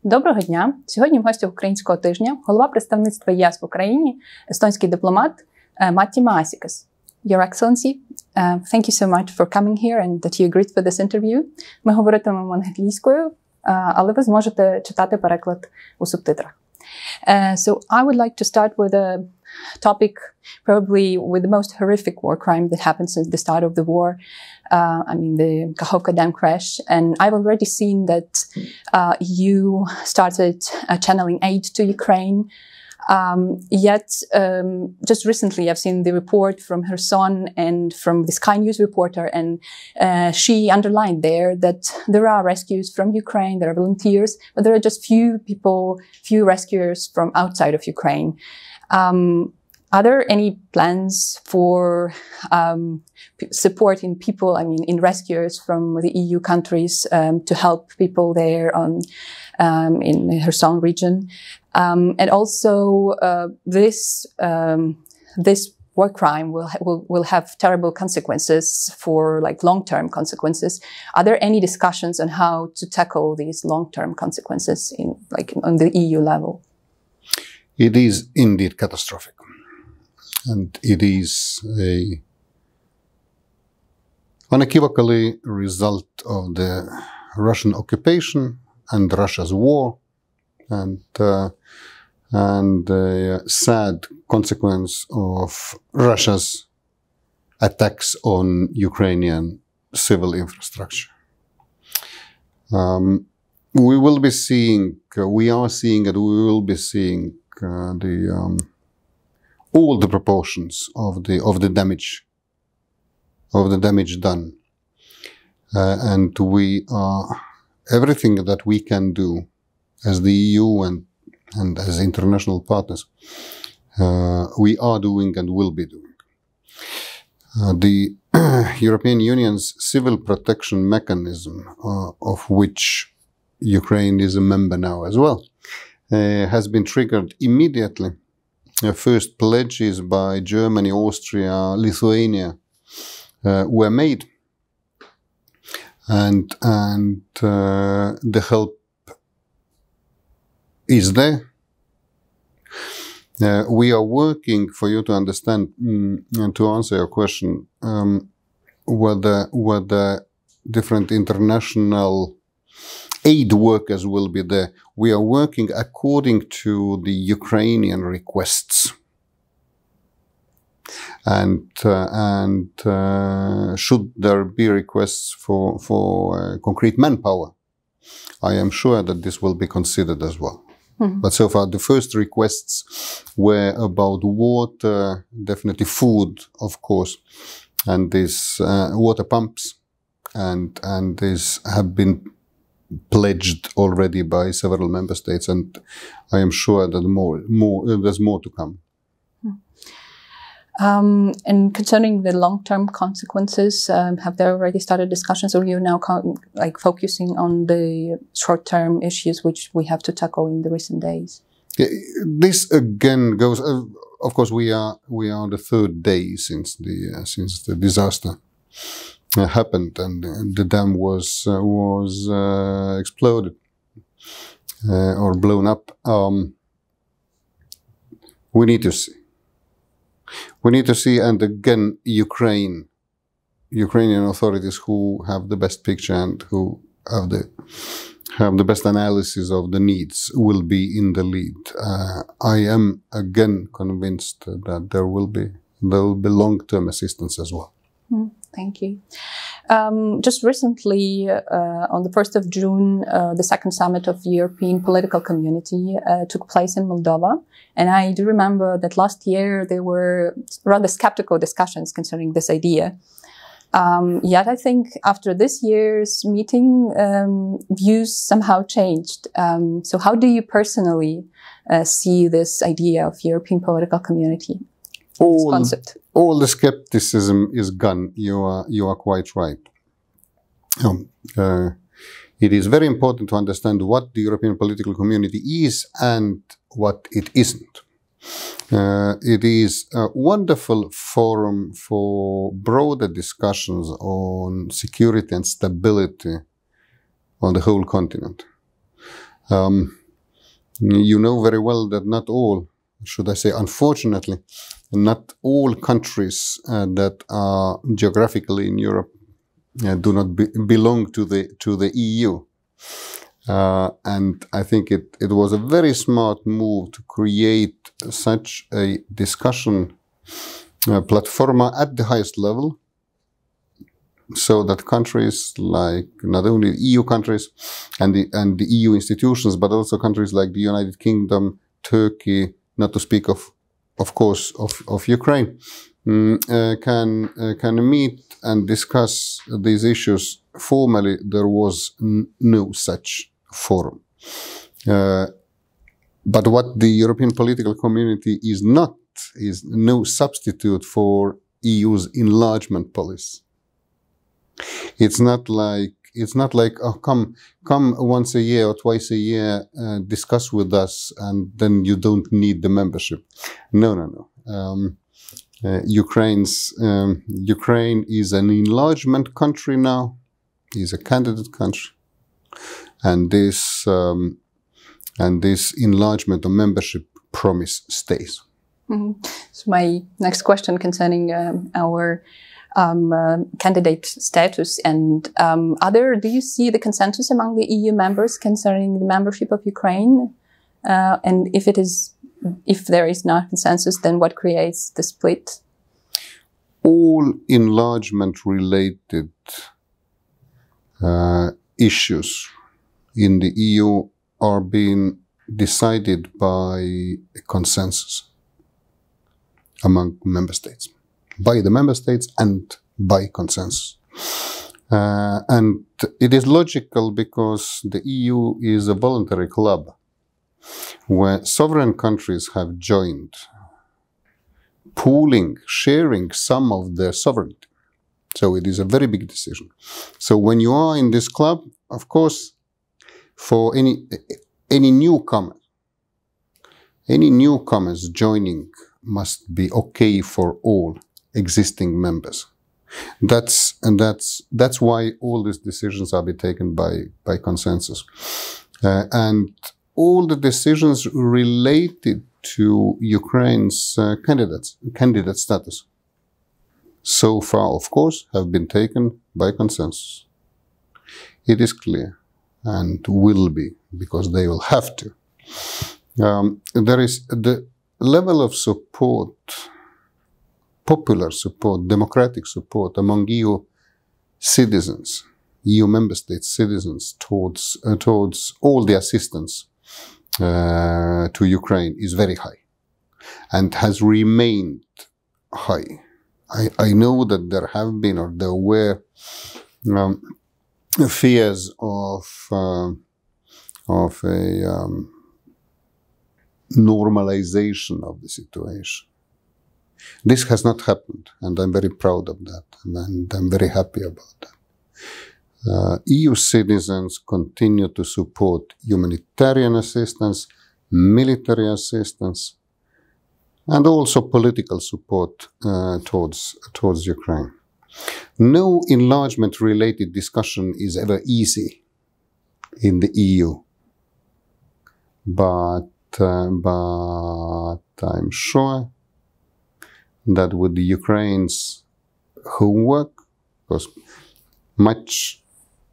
Доброго дня! Сьогодні в гостях Українського тижня голова Представництва ЄС в Україні, естонський дипломат Матті Маасікас. Your Excellency, thank you so much for coming here and that you agreed for this interview. Ми говоритимемо англійською, але ви зможете читати переклад у субтитрах. So I would like to start with a topic probably with the most horrific war crime that happened since the start of the war. The Kаховka dam crash. And I've already seen that you started channeling aid to Ukraine. Yet, just recently I've seen the report from her son and from the Sky News reporter, and she underlined there that there are rescues from Ukraine, there are volunteers, but there are just few rescuers from outside of Ukraine. Are there any plans for supporting people, in rescuers from the EU countries to help people there in the Kherson region? And also, this war crime will have terrible consequences for long-term consequences. Are there any discussions on how to tackle these long-term consequences on the EU level? It is indeed catastrophic. And it is an unequivocally result of the Russian occupation and Russia's war, and the sad consequence of Russia's attacks on Ukrainian civil infrastructure. We are seeing and we will be seeing all the proportions of the damage done, and we are everything that we can do as the EU and as international partners. We are doing and will be doing. The European Union's civil protection mechanism, of which Ukraine is a member now as well, has been triggered immediately. First pledges by Germany, Austria, Lithuania were made, and the help is there. We are working, for you to understand and to answer your question, whether different international aid workers will be there. We are working according to the Ukrainian requests, and should there be requests for concrete manpower, I am sure that this will be considered as well. Mm-hmm. But so far, the first requests were about water, definitely food, of course, and these water pumps, and these have been pledged already by several member states, and I am sure that there's more to come. And concerning the long-term consequences, have there already started discussions, or are you now focusing on the short-term issues which we have to tackle in the recent days? This again goes. Of course, we are on the third day since the disaster happened and the dam was exploded or blown up. We need to see. We need to see, and again, Ukrainian authorities who have the best picture and who have the best analysis of the needs will be in the lead. I am again convinced that there will be long-term assistance as well. Thank you. Just recently, on the 1st of June, the second summit of the European political community took place in Moldova. And I do remember that last year there were rather skeptical discussions concerning this idea. Yet I think after this year's meeting, views somehow changed. So how do you personally see this idea of European political community? All the skepticism is gone. You are quite right. It is very important to understand what the European political community is and what it isn't. It is a wonderful forum for broader discussions on security and stability on the whole continent. You know very well that not all, should I say unfortunately, not all countries that are geographically in Europe do not belong to the EU. And I think it was a very smart move to create such a discussion platform at the highest level, so that countries like not only EU countries and the EU institutions, but also countries like the United Kingdom, Turkey, not to speak of course of Ukraine, can meet and discuss these issues. Formally, there was no such forum. But what the European political community is not is no substitute for EU's enlargement policy. It's not like oh, come once a year or twice a year, discuss with us, and then you don't need the membership. No. Ukraine is an enlargement country now. Is a candidate country, and this enlargement or membership promise stays. Mm-hmm. So my next question concerning our candidate status and do you see the consensus among the EU members concerning the membership of Ukraine? And if there is not consensus, then what creates the split? All enlargement-related issues in the EU are being decided by a consensus among member states, by the member states and by consensus. And it is logical because the EU is a voluntary club where sovereign countries have joined, pooling, sharing some of their sovereignty. So it is a very big decision. So when you are in this club, of course, for any newcomers joining must be okay for all existing members. That's why all these decisions are being taken by consensus, and all the decisions related to Ukraine's candidate status so far, of course, have been taken by consensus. It is clear, and will be, because they will have to. There is the level of support, popular support, democratic support among EU citizens, EU member state citizens towards all the assistance to Ukraine is very high, and has remained high. I know that there have been, or there were, fears of a normalization of the situation. This has not happened, and I'm very proud of that, and I'm very happy about that. EU citizens continue to support humanitarian assistance, military assistance, and also political support towards Ukraine. No enlargement-related discussion is ever easy in the EU, but I'm sure that with the Ukraine's homework, because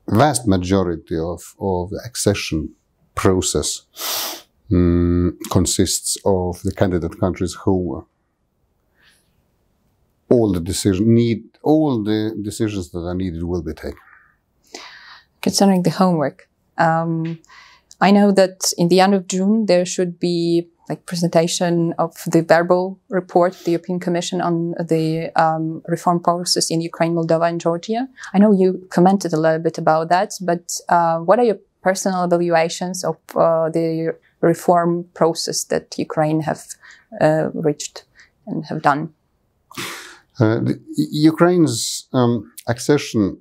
vast majority of the accession process consists of the candidate country's homework. All the decisions that are needed will be taken. Concerning the homework, I know that in the end of June there should be presentation of the verbal report of the European Commission on the reform process in Ukraine, Moldova, and Georgia. I know you commented a little bit about that, but what are your personal evaluations of the reform process that Ukraine have reached and have done? Ukraine's accession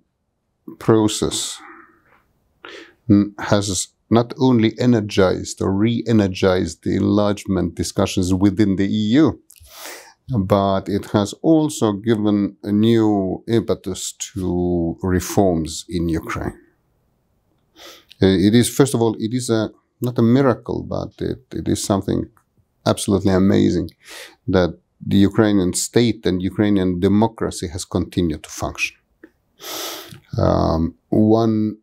process has not only energized or re-energized the enlargement discussions within the EU, but it has also given a new impetus to reforms in Ukraine. It is, first of all, it is a not a miracle, but it is something absolutely amazing that the Ukrainian state and Ukrainian democracy has continued to function. One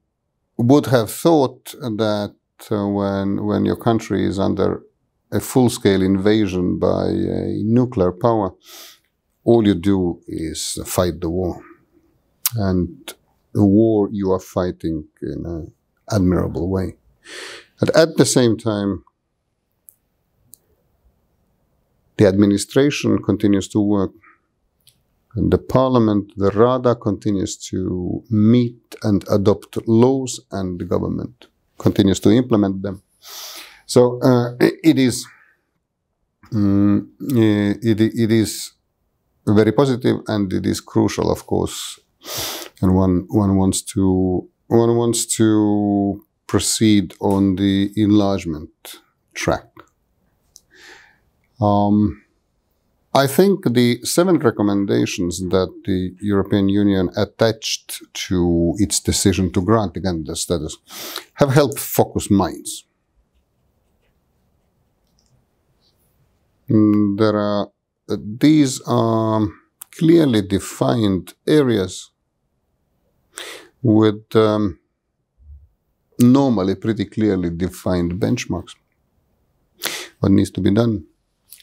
would have thought that when your country is under a full-scale invasion by a nuclear power, all you do is fight the war. And the war you are fighting in an admirable way. But at the same time, the administration continues to work. And the parliament, the Rada, continues to meet and adopt laws, and the government continues to implement them. So it is very positive, and it is crucial, of course, and one wants to proceed on the enlargement track. I think the 7 recommendations that the European Union attached to its decision to grant the candidate status have helped focus minds. These are clearly defined areas with normally pretty clearly defined benchmarks. What needs to be done,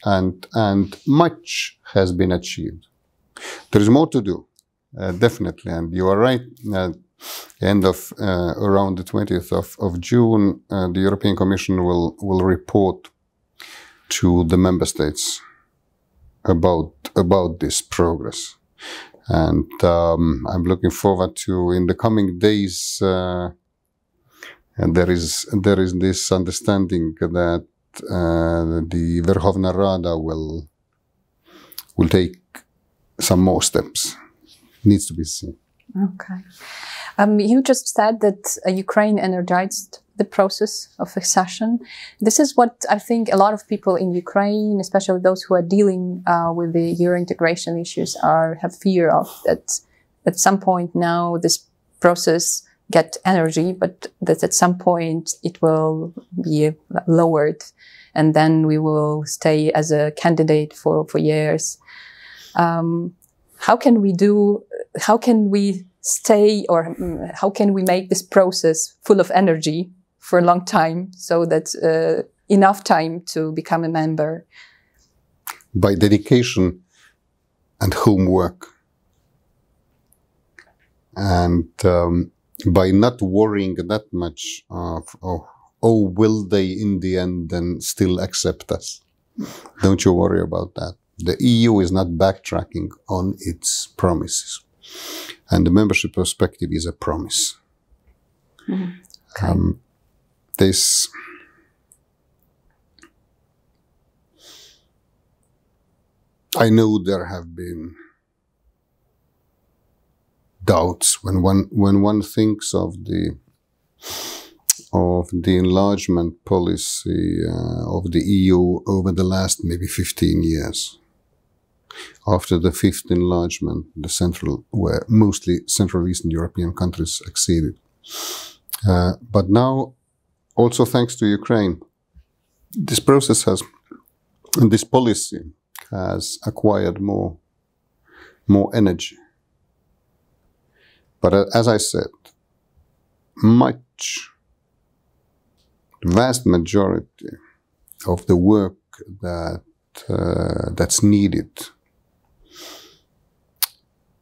and much has been achieved. There is more to do, definitely, and you are right. End of around the 20th of June, the European Commission will report to the member states about this progress, and I'm looking forward to, in the coming days, and there is this understanding that the Verkhovna Rada will take some more steps. Needs to be seen. Okay. You just said that Ukraine energized the process of accession. This is what I think a lot of people in Ukraine, especially those who are dealing with the Euro integration issues, have fear of, that at some point now this process get energy, but that at some point it will be lowered, and then we will stay as a candidate for years. How can we stay, or how can we make this process full of energy for a long time, so that enough time to become a member? By dedication and homework, and by not worrying that much of, will they in the end then still accept us? Don't you worry about that. The EU is not backtracking on its promises. And the membership perspective is a promise. Mm-hmm. Okay. I know there have been doubts when one thinks of the enlargement policy of the EU over the last maybe 15 years. After the 5th enlargement, where mostly Central Eastern European countries acceded. But now, also thanks to Ukraine, this policy has acquired more energy. But as I said, vast majority of the work that's needed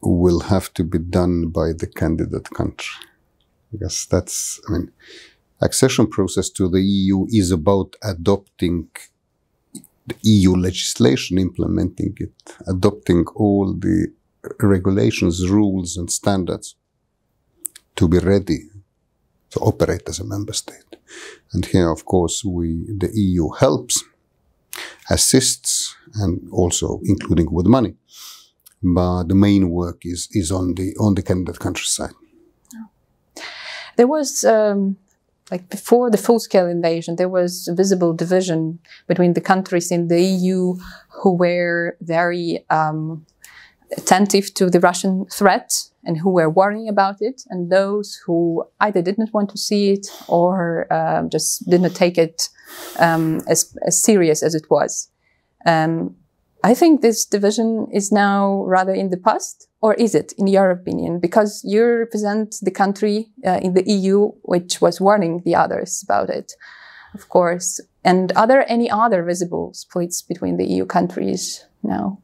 will have to be done by the candidate country. Because accession process to the EU is about adopting the EU legislation, implementing it, adopting all the regulations, rules, and standards to be ready to operate as a member state. And here, of course, the EU helps, assists, and also including with money. But the main work is on the candidate country side. There was, before the full-scale invasion, there was a visible division between the countries in the EU who were very attentive to the Russian threat and who were warning about it, and those who either didn't want to see it or just did not take it as serious as it was. I think this division is now rather in the past, or is it, in your opinion? Because you represent the country in the EU which was warning the others about it, of course. And are there any other visible splits between the EU countries now?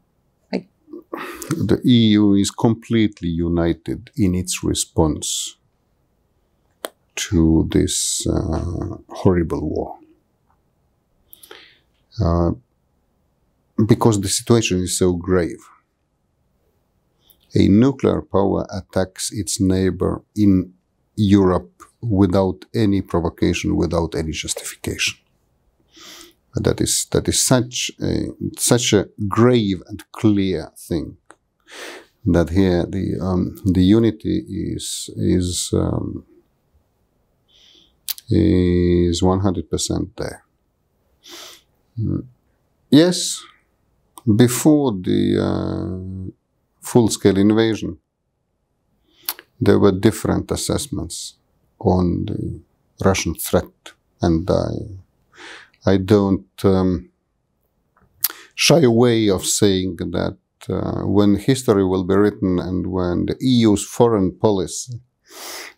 The EU is completely united in its response to this horrible war. Because the situation is so grave. A nuclear power attacks its neighbor in Europe without any provocation, without any justification. That is such a grave and clear thing that here the unity is 100% there. Yes, before the full-scale invasion, there were different assessments on the Russian threat, and I don't shy away of saying that when history will be written and when the EU's foreign policy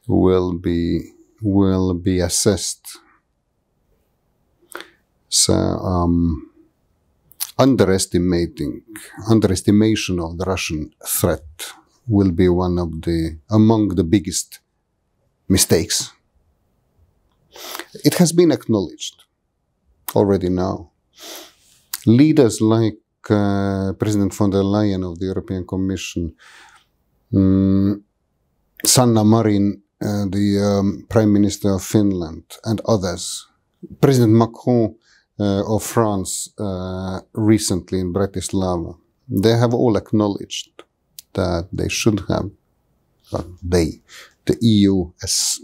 will be assessed, so underestimation of the Russian threat will be among the biggest mistakes. It has been acknowledged already now. Leaders like President von der Leyen of the European Commission, Sanna Marin, the Prime Minister of Finland, and others, President Macron of France recently in Bratislava, they have all acknowledged that they should have, the EU as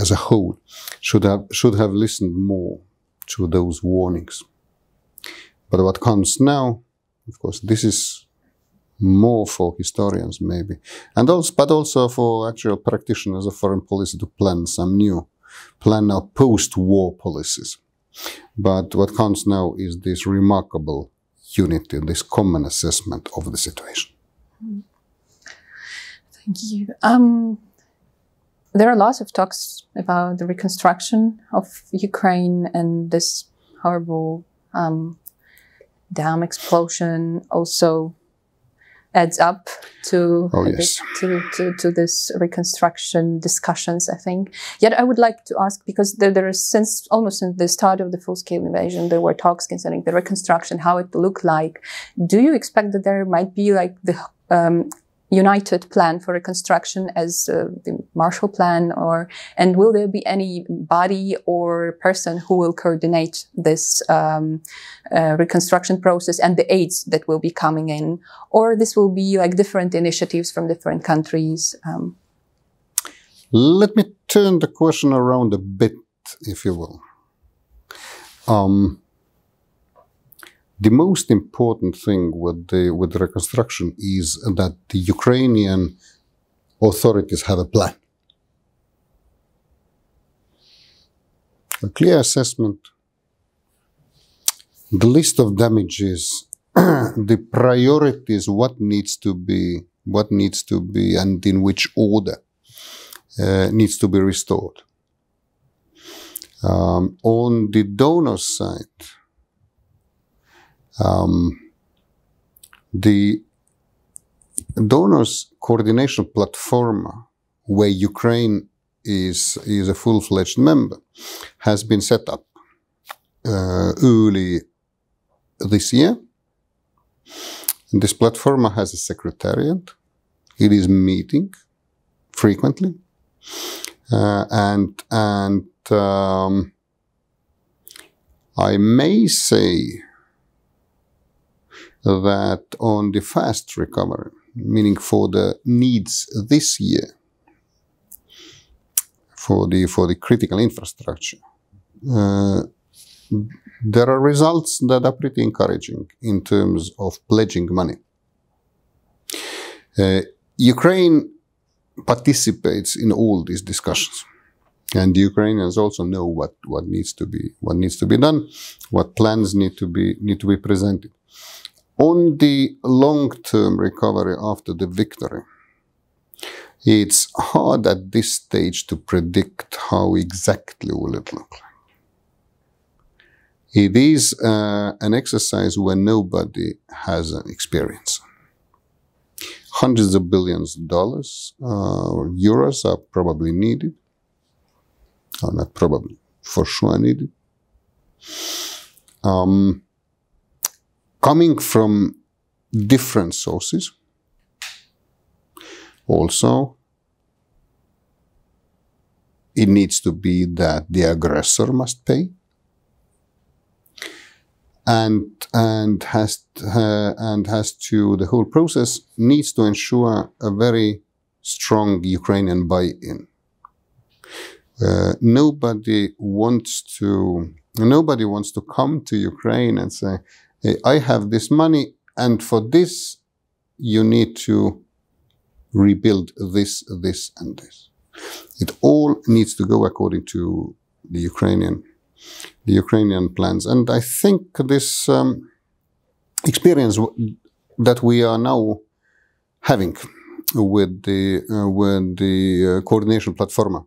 a whole, should have listened more to those warnings. But what comes now, of course, this is more for historians maybe, but also for actual practitioners of foreign policy to plan our post-war policies. But what counts now is this remarkable unity, this common assessment of the situation. Thank you. There are lots of talks about the reconstruction of Ukraine, and this horrible dam explosion also adds up to to this reconstruction discussions, I think. Yet I would like to ask, because there is almost since the start of the full-scale invasion, there were talks concerning the reconstruction, how it will look like. Do you expect that there might be like the united plan for reconstruction as the Marshall Plan, and will there be any body or person who will coordinate this reconstruction process and the aids that will be coming in, or this will be like different initiatives from different countries? Let me turn the question around a bit, if you will. The most important thing with the reconstruction is that the Ukrainian authorities have a plan. A clear assessment, the list of damages, the priorities, what needs to be, and in which order needs to be restored. On the donor side, the donors coordination platform, where Ukraine is a full-fledged member, has been set up early this year. This platform has a secretariat. It is meeting frequently, and I may say that on the fast recovery, meaning for the needs this year, for the critical infrastructure, there are results that are pretty encouraging in terms of pledging money. Ukraine participates in all these discussions, and the Ukrainians also know what needs to be done, what plans need to be presented. On the long-term recovery after the victory, it's hard at this stage to predict how exactly will it look like. It is an exercise where nobody has an experience. Hundreds of billions of dollars, euros are probably needed. Or not probably, for sure needed. Coming from different sources. Also, it needs to be that the aggressor must pay, and has to, the whole process needs to ensure a very strong Ukrainian buy-in. Nobody wants to come to Ukraine and say, hey, I have this money, and for this you need to rebuild this, this, and this. It all needs to go according to the Ukrainian plans. And I think this experience that we are now having with the coordination platform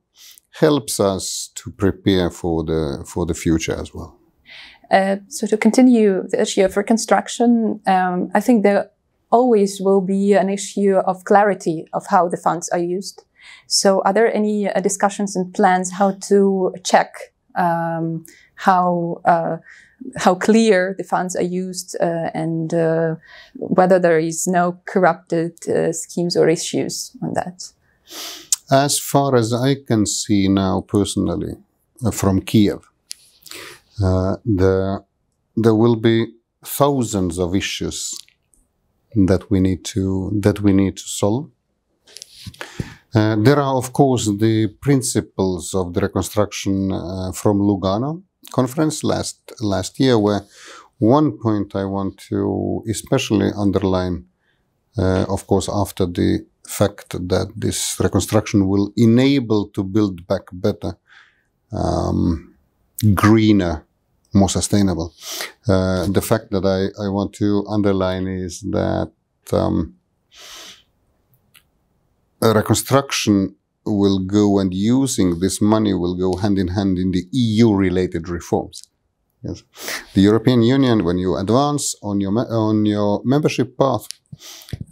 helps us to prepare for the future as well. So to continue the issue of reconstruction, I think there always will be an issue of clarity of how the funds are used. So are there any discussions and plans how to check how clear the funds are used and whether there is no corrupted schemes or issues on that? As far as I can see now personally from Kiev, there will be thousands of issues that we need to solve. There are, of course, the principles of the reconstruction from Lugano conference last year, where one point I want to especially underline, of course, after the fact that this reconstruction will enable to build back better, greener, more sustainable. The fact that I want to underline is that reconstruction will go, and using this money will go hand in hand in the EU-related reforms. Yes. The European Union, when you advance on your membership path,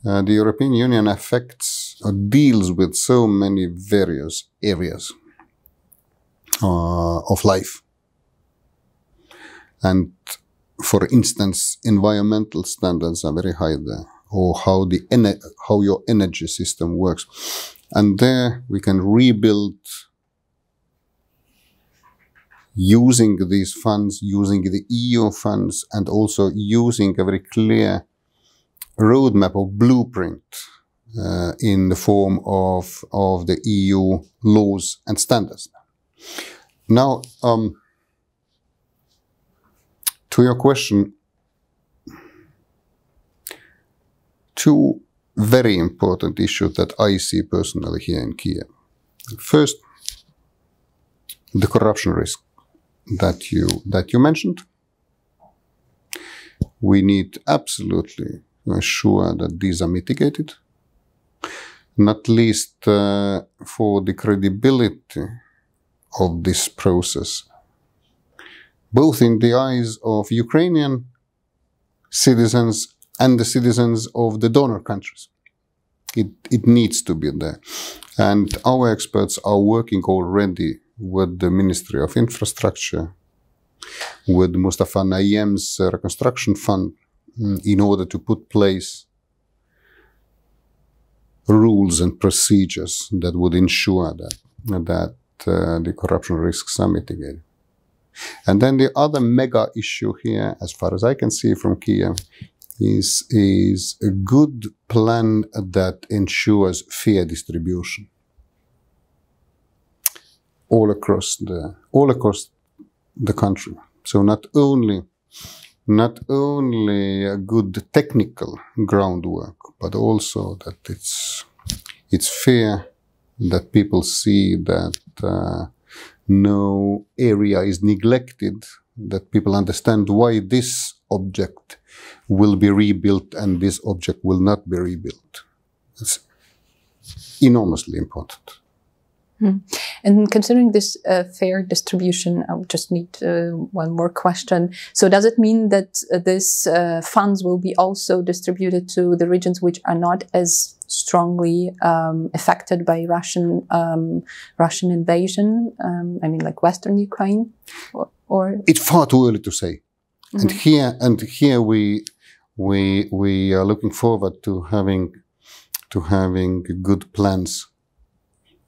the European Union affects or deals with so many various areas of life. And for instance, environmental standards are very high there, or how your energy system works. And there we can rebuild using these funds, using the EU funds, and also using a very clear roadmap or blueprint in the form of the EU laws and standards. Now, to your question, two very important issues that I see personally here in Kiev. First, the corruption risk that you mentioned. We need absolutely to ensure that these are mitigated, not least for the credibility of this process, both in the eyes of Ukrainian citizens and the citizens of the donor countries. It needs to be there. And our experts are working already with the Ministry of Infrastructure, with Mustafa Nayyem's reconstruction fund, in order to put place rules and procedures that would ensure that the corruption risks are mitigated. And then the other mega issue here, as far as I can see from Kiev, is a good plan that ensures fair distribution all across the country. So not only not only a good technical groundwork, but also that it's fair, that people see that no area is neglected, that people understand why this object will be rebuilt and this object will not be rebuilt. It's enormously important. And considering this fair distribution, I would just need one more question. So does it mean that these funds will be also distributed to the regions which are not as strongly affected by Russian invasion? I mean, like Western Ukraine, or it's far too early to say. And here we are looking forward to having good plans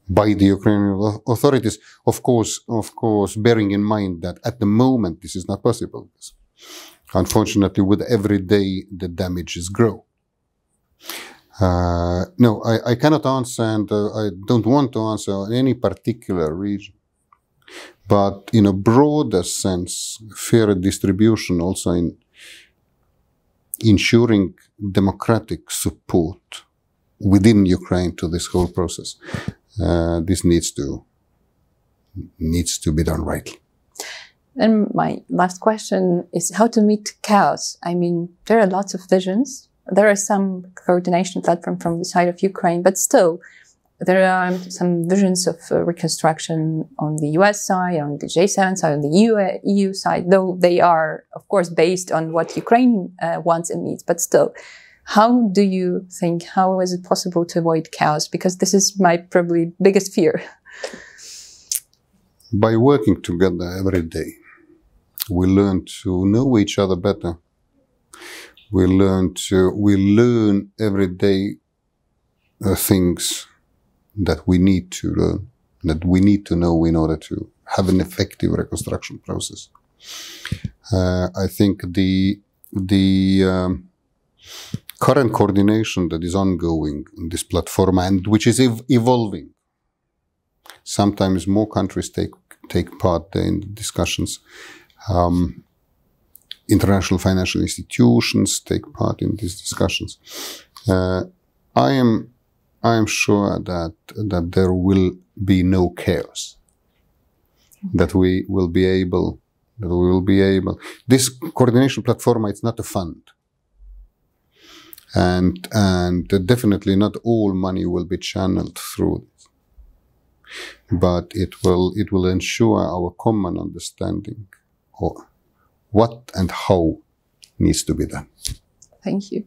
by the Ukrainian authorities, of course, bearing in mind that at the moment this is not possible. Unfortunately, with every day the damages grow. No, I cannot answer, and I don't want to answer any particular region. But in a broader sense, fair distribution also in ensuring democratic support within Ukraine to this whole process. This needs to be done rightly. And my last question is how to meet chaos. I mean, there are lots of visions. There are some coordination platform from the side of Ukraine, but still, there are some visions of reconstruction on the US side, on the G7 side, on the EU side, though they are, of course, based on what Ukraine wants and needs, but still. How do you think, how is it possible to avoid chaos? Because this is my probably biggest fear. By working together every day, we learn to know each other better. We learn every day things that we need to learn, that we need to know in order to have an effective reconstruction process. I think the current coordination that is ongoing on this platform and which is evolving. Sometimes more countries take part in the discussions. International financial institutions take part in these discussions. I am sure that there will be no chaos. That we will be able. This coordination platform, it's not a fund. And definitely not all money will be channeled through this. But it will ensure our common understanding of what and how needs to be done. Thank you.